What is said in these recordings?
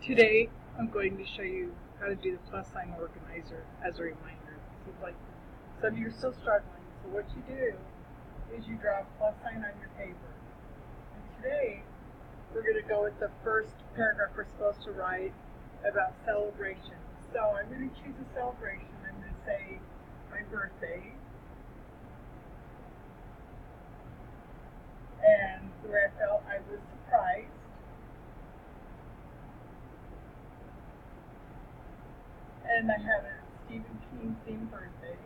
Today, I'm going to show you how to do the plus sign organizer as a reminder. So like, some of you are still struggling. So what you do is you draw a plus sign on your paper. And today, we're going to go with the first paragraph we're supposed to write about celebration. So I'm going to choose a celebration. I'm going to say my birthday. And the way I felt, I was surprised. And I had a Stephen King themed birthday.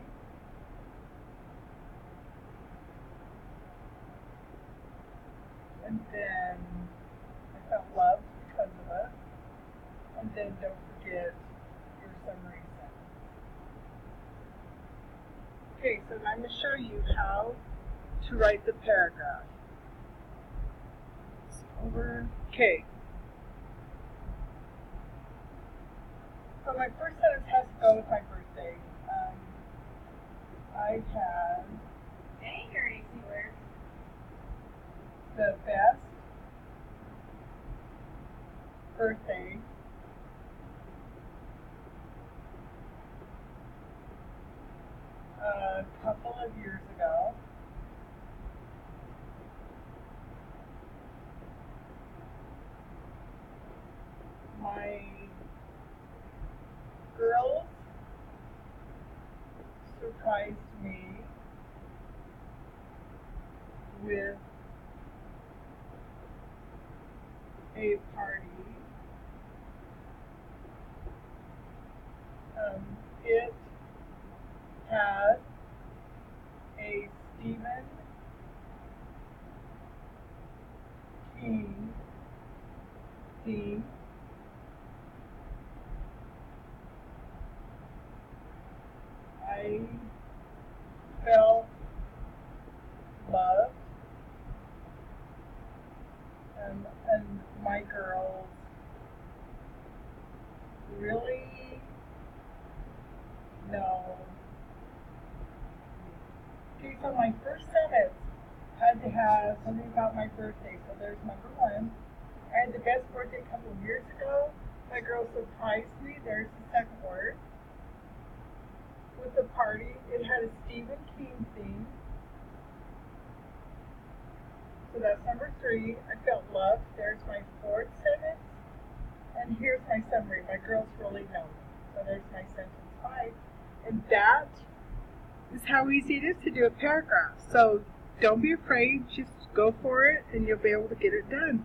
And then I felt loved because of it. And then don't forget your summary sentence. Okay, so I'm going to show you how to write the paragraph. Over. Okay. So my first sentence has to go with my birthday. I had Dang, your easy work. the best birthday a couple of years ago. My girls surprised me with a party. It had a Stephen King theme. I felt loved, and my girls really know me. Okay, so my first sentence had to have something about my birthday. So there's number one. I had the best birthday a couple of years ago. My girl surprised me. There's the second word. With the party, it had a Stephen King theme. So that's number three. I felt loved. There's my fourth sentence. And here's my summary. My girls really know me. So there's my sentence five. And that is how easy it is to do a paragraph. So don't be afraid. Just go for it and you'll be able to get it done.